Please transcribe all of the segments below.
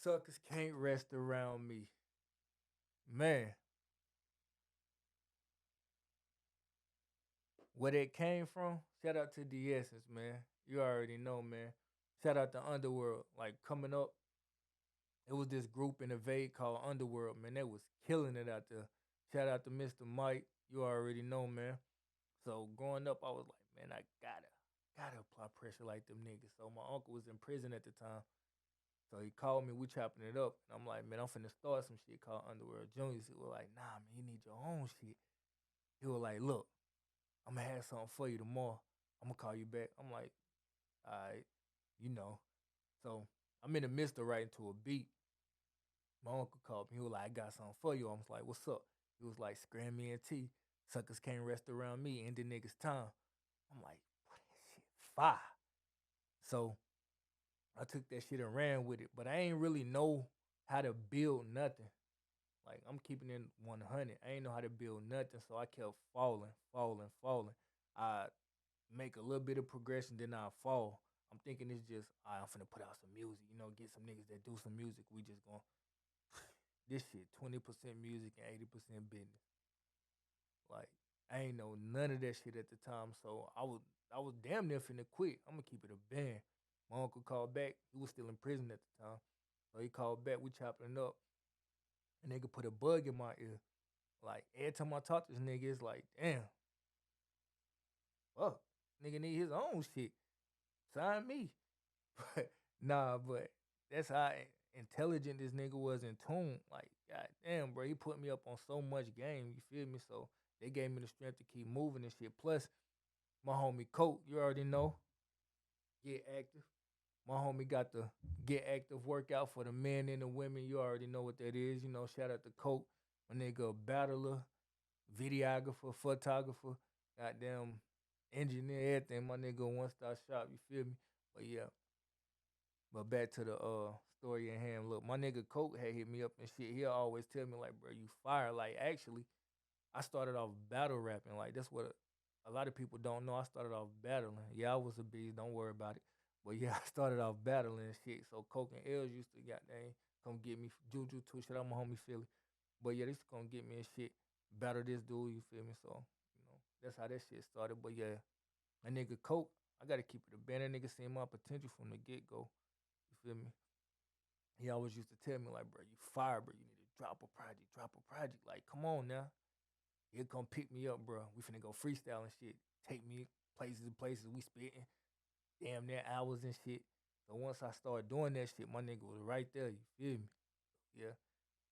Suckers can't rest around me. Man, where it came from, shout out to the Essence, man. You already know, man. Shout out to Underworld. Like coming up, it was this group in the Vague called Underworld, man. They was killing it out there. Shout out to Mr. Mike. You already know, man. So growing up, I was like, man, I gotta apply pressure like them niggas. So my uncle was in prison at the time. So he called me, we chopping it up. And I'm like, man, I'm finna start some shit called Underworld Juniors. He was like, nah, man, you need your own shit. He was like, look, I'm gonna have something for you tomorrow. I'm gonna call you back. I'm like, all right, you know. So I'm in the midst of writing to a beat. My uncle called me. He was like, I got something for you. I was like, what's up? He was like, Scram'N T. Suckers can't rest around me. End the niggas' time. I'm like, what that shit fire. So I took that shit and ran with it. But I ain't really know how to build nothing. Like I'm keeping it 100. I ain't know how to build nothing. So I kept falling. I make a little bit of progression, then I fall. I'm thinking it's just, right, I'm finna put out some music, get some niggas that do some music. We just gonna this shit 20% music and 80% business. Like I ain't know none of that shit at the time, so I was damn near finna quit. I'm gonna keep it a band. My uncle called back. He was still in prison at the time, so he called back. We chopping it up, and nigga put a bug in my ear. Like every time I talk to this nigga, it's like, damn, fuck, nigga need his own shit. Sign me. But nah, but that's how intelligent this nigga was in tune. Like, god damn, bro, he put me up on so much game. You feel me? So they gave me the strength to keep moving and shit. Plus, my homie Colt, you already know, get active. My homie got the get active workout for the men and the women. You already know what that is. Shout out to Colt, my nigga, battler, videographer, photographer, goddamn engineer, everything. My nigga, one stop shop. You feel me? But yeah, but back to the story at hand. Look, my nigga Coke had hit me up and shit. He'll always tell me like, bro, you fire. Like actually, I started off battle rapping. Like that's what a lot of people don't know. I started off battling. Yeah, I was a beast. Don't worry about it. But yeah, I started off battling and shit. So Coke and Els used to goddamn come get me. Juju too. Shit, I'm a homie Philly. But yeah, they used to come get me and shit. Battle this dude. You feel me? So that's how that shit started. But yeah, a nigga Coke, I gotta keep it a band. That nigga seen my potential from the get go. You feel me? He always used to tell me like, bro, you fire, bro. You need to drop a project. Like, come on now. He'll come pick me up, bro. We finna go freestyle and shit. Take me places and places. We spitting damn near hours and shit. So once I started doing that shit, my nigga was right there. You feel me? Yeah,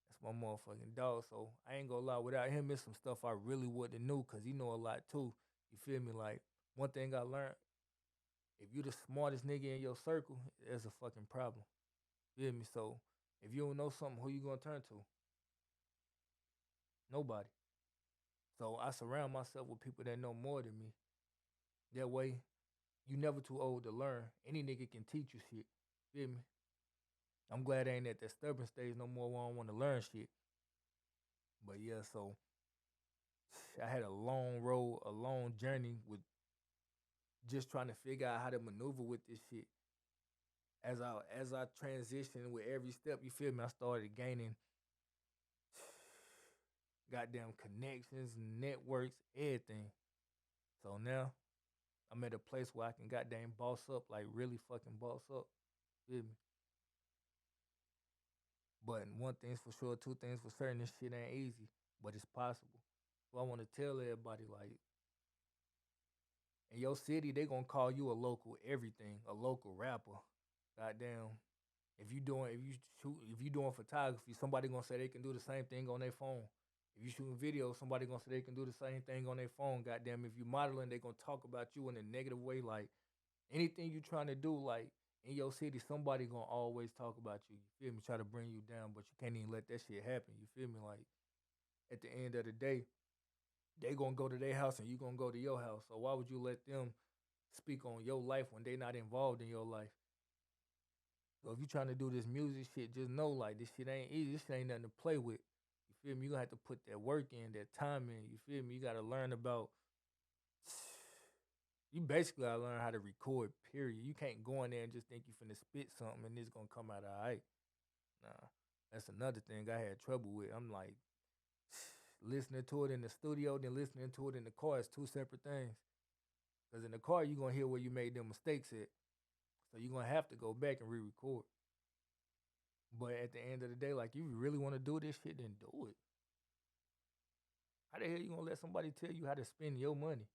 that's my motherfucking dog. So I ain't gonna lie. Without him, it's some stuff I really wouldn't know because he know a lot too. You feel me? Like one thing I learned: if you the smartest nigga in your circle, there's a fucking problem. Feel me? So if you don't know something, who you gonna turn to? Nobody. So I surround myself with people that know more than me. That way, you never too old to learn. Any nigga can teach you shit. Feel me? I'm glad I ain't at that stubborn stage no more where I don't want to learn shit. But yeah, so I had a long road, a long journey with just trying to figure out how to maneuver with this shit. As I transitioned with every step, you feel me? I started gaining goddamn connections, networks, everything. So now I'm at a place where I can goddamn boss up, like really fucking boss up. Feel me? But one thing's for sure, two things for certain, this shit ain't easy, but it's possible. So I want to tell everybody, like, in your city, they gonna call you a local everything, a local rapper. Goddamn. If you doing photography, somebody gonna say they can do the same thing on their phone. If you shooting videos, somebody gonna say they can do the same thing on their phone. Goddamn, if you modeling, they gonna talk about you in a negative way. Like anything you trying to do, like in your city, somebody gonna always talk about you. You feel me? Try to bring you down, but you can't even let that shit happen. You feel me? Like at the end of the day, they gonna go to their house and you gonna go to your house. So why would you let them speak on your life when they not involved in your life? So if you trying to do this music shit, just know like this shit ain't easy. This shit ain't nothing to play with. You feel me? You gonna have to put that work in, that time in. You feel me? You gotta learn about. You basically gotta learn how to record. Period. You can't go in there and just think you finna spit something and it's gonna come out alright. Nah, that's another thing I had trouble with. I'm like, listening to it in the studio, then listening to it in the car is two separate things. Because in the car, you're going to hear where you made them mistakes at. So you're going to have to go back and re record. But at the end of the day, like, you really want to do this shit, then do it. How the hell you going to let somebody tell you how to spend your money?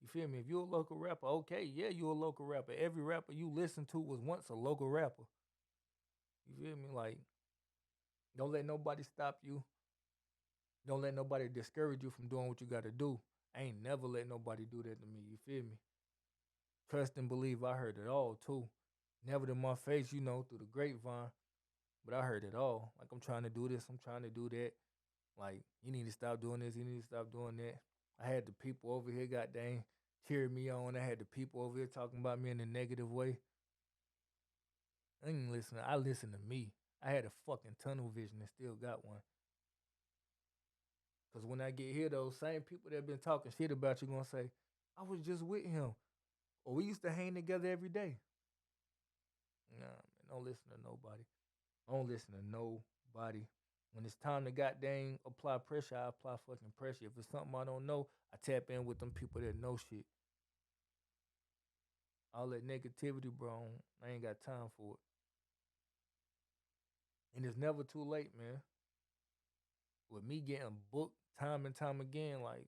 You feel me? If you're a local rapper, okay, yeah, you're a local rapper. Every rapper you listen to was once a local rapper. You feel me? Like, don't let nobody stop you. Don't let nobody discourage you from doing what you got to do. I ain't never let nobody do that to me. You feel me? Trust and believe. I heard it all too. Never to my face, through the grapevine, but I heard it all. Like, I'm trying to do this, I'm trying to do that. Like, you need to stop doing this, you need to stop doing that. I had the people over here, goddamn, cheering me on. I had the people over here talking about me in a negative way. I ain't listening. I listen to me. I had a fucking tunnel vision and still got one. Cause when I get here, those same people that been talking shit about you gonna say, I was just with him. Or we used to hang together every day. Nah, man, don't listen to nobody. Don't listen to nobody. When it's time to goddamn apply pressure, I apply fucking pressure. If it's something I don't know, I tap in with them people that know shit. All that negativity, bro, I ain't got time for it. And it's never too late, man. With me getting booked time and time again, like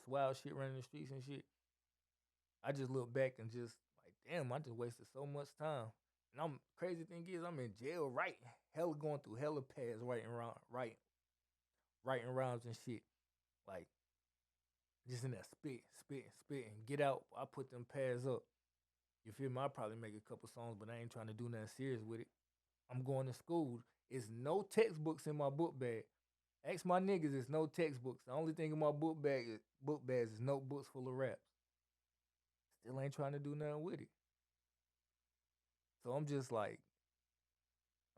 wild shit running the streets and shit, I just look back and just like, damn, I just wasted so much time. And crazy thing is, I'm in jail, right? Hella going through hella pads, writing rhymes and shit. Like, just in that spit, and get out. I put them pads up. You feel me? I probably make a couple songs, but I ain't trying to do nothing serious with it. I'm going to school. It's no textbooks in my book bag. Ask my niggas, it's no textbooks. The only thing in my book bags is notebooks full of raps. Still ain't trying to do nothing with it. So I'm just like,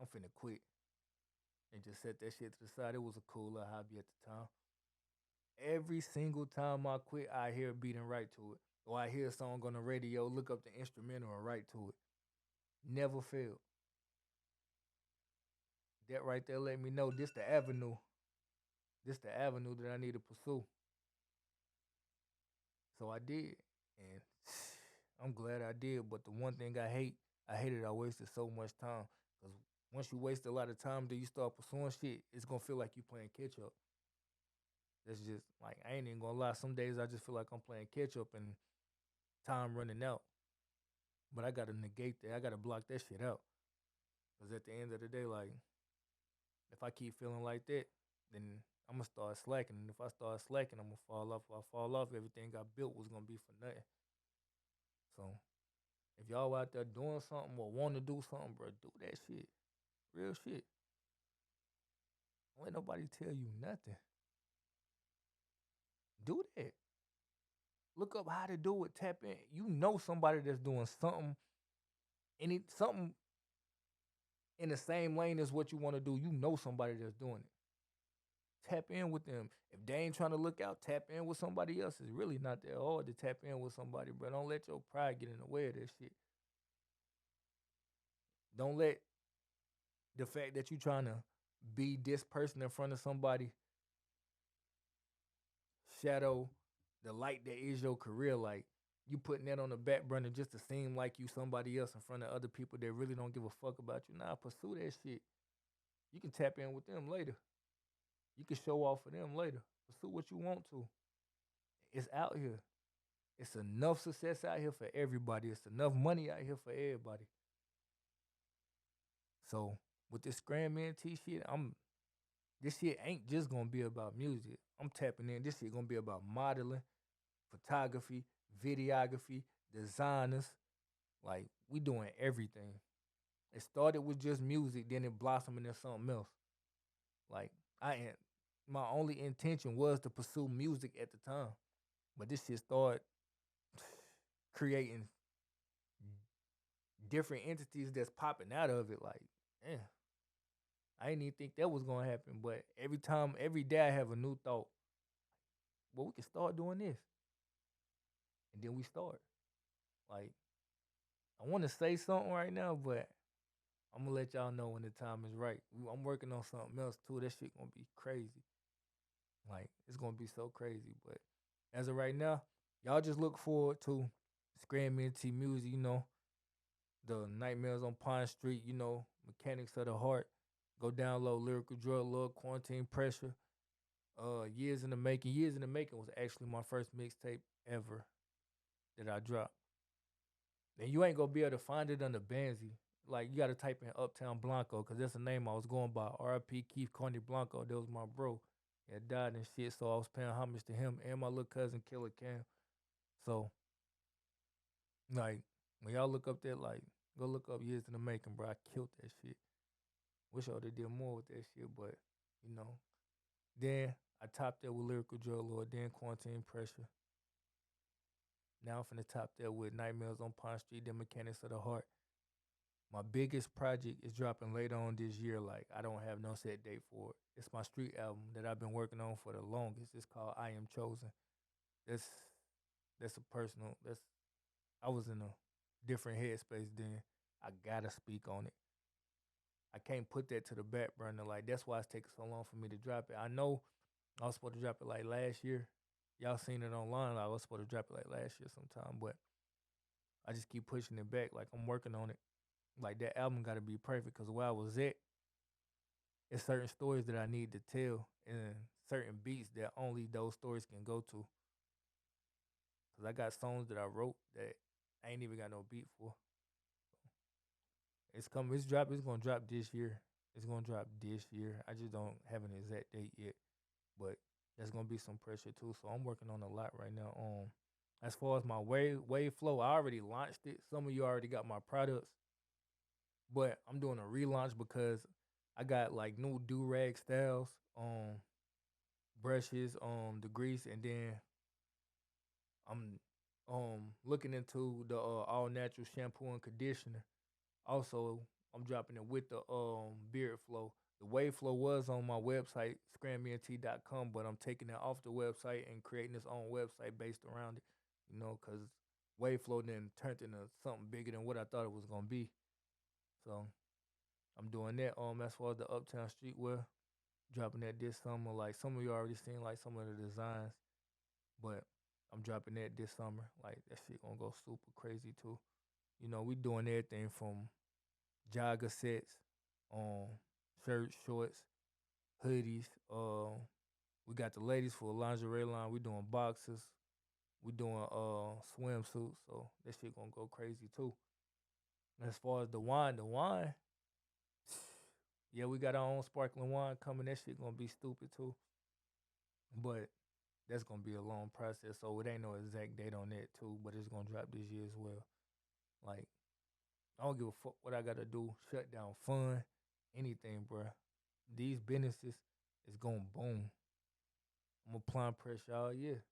I'm finna quit and just set that shit to the side. It was a cool little hobby at the time. Every single time I quit, I hear a beat and write to it. Or I hear a song on the radio, look up the instrumental and write to it. Never failed. That right there let me know this the avenue. This the avenue that I need to pursue. So I did. And I'm glad I did. But the one thing I hated I wasted so much time. Because once you waste a lot of time, then you start pursuing shit, it's going to feel like you playing catch up. That's just, like, I ain't even going to lie. Some days I just feel like I'm playing catch up and time running out. But I got to negate that. I got to block that shit out. Because at the end of the day, like, if I keep feeling like that, then I'm going to start slacking. And if I start slacking, I'm going to fall off. If I fall off, everything I built was going to be for nothing. So, if y'all out there doing something or want to do something, bro, do that shit. Real shit. Don't let nobody tell you nothing. Do that. Look up how to do it. Tap in. You know somebody that's doing something, something in the same lane as what you want to do. You know somebody that's doing it. Tap in with them. If they ain't trying to look out, tap in with somebody else. It's really not that hard to tap in with somebody, bro. Don't let your pride get in the way of that shit. Don't let the fact that you trying to be this person in front of somebody shadow the light that is your career. Like, you putting that on the back burner just to seem like you somebody else in front of other people that really don't give a fuck about you. Nah, pursue that shit. You can tap in with them later. You can show off for them later. Pursue what you want to. It's out here. It's enough success out here for everybody. It's enough money out here for everybody. So with this Scram'N shit, this shit ain't just gonna be about music. I'm tapping in. This shit gonna be about modeling, photography, videography, designers. Like, we doing everything. It started with just music, then it blossomed into something else. Like, my only intention was to pursue music at the time. But this shit started creating different entities that's popping out of it. Like, man, I didn't even think that was gonna happen. But every day I have a new thought. Well, we can start doing this. And then we start. Like, I want to say something right now, but I'm gonna let y'all know when the time is right. I'm working on something else too. That shit gonna be crazy. Like it's gonna be so crazy. But as of right now, y'all just look forward to Scram'N music. The Nightmares on Pine Street. Mechanics of the Heart. Go download Lyrical Drug Lord, Quarantine Pressure. Years in the Making. Years in the Making was actually my first mixtape ever that I dropped. And you ain't gonna be able to find it under Banzy. Like you gotta type in Uptown Blanco because that's the name I was going by. R.I.P. Keith Carney Blanco. That was my bro. He had died and shit, so I was paying homage to him and my little cousin Killer Cam. So like when y'all look up that, like go look up Years in the Making, bro. I killed that shit. Wish I would have did more with that shit, but you know. Then I topped that with Lyrical Drug Lord, then Quarantine Pressure. Now I'm finna top that with Nightmares on Pine Street, then Mechanics of the Heart. My biggest project is dropping later on this year. Like I don't have no set date for it. It's my street album that I've been working on for the longest. It's called I Am Chosen. That's that's a personal. That's I was in a different headspace then. I gotta speak on it. I can't put that to the back burner. Like that's why it's taking so long for me to drop it. I know I was supposed to drop it like last year. Y'all seen it online. Like, I was supposed to drop it like last year sometime, but I just keep pushing it back. Like I'm working on it. Like that album got to be perfect because where I was at, it's certain stories that I need to tell and certain beats that only those stories can go to. Cause I got songs that I wrote that I ain't even got no beat for. It's coming. It's drop. It's gonna drop this year. It's gonna drop this year. I just don't have an exact date yet, but there's gonna be some pressure too. So I'm working on a lot right now. As far as my wave flow, I already launched it. Some of you already got my products, but I'm doing a relaunch because I got like new do rag styles, brushes, the grease, and then I'm looking into the all natural shampoo and conditioner. Also, I'm dropping it with the beard flow. The wave flow was on my website, scram'nt.com, but I'm taking it off the website and creating this own website based around it, because wave flow then turned into something bigger than what I thought it was gonna be. So I'm doing that. As far as the Uptown Streetwear, dropping that this summer. Like some of you already seen like some of the designs, but I'm dropping that this summer. Like that shit gonna go super crazy too. We doing everything from jogger sets, um, shirts, shorts, hoodies. We got the ladies for a lingerie line. We doing boxers. We doing swimsuits. So that shit gonna go crazy too. And as far as the wine, yeah, we got our own sparkling wine coming. That shit gonna be stupid too. But that's gonna be a long process. So it ain't no exact date on that too. But it's gonna drop this year as well. Like I don't give a fuck what I gotta do. Shut down fun, anything, bruh. These businesses is going boom. I'm applying pressure all year.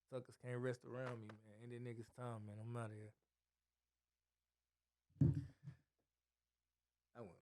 Suckers can't rest around me, man. Any niggas time, man. I'm out of here. I went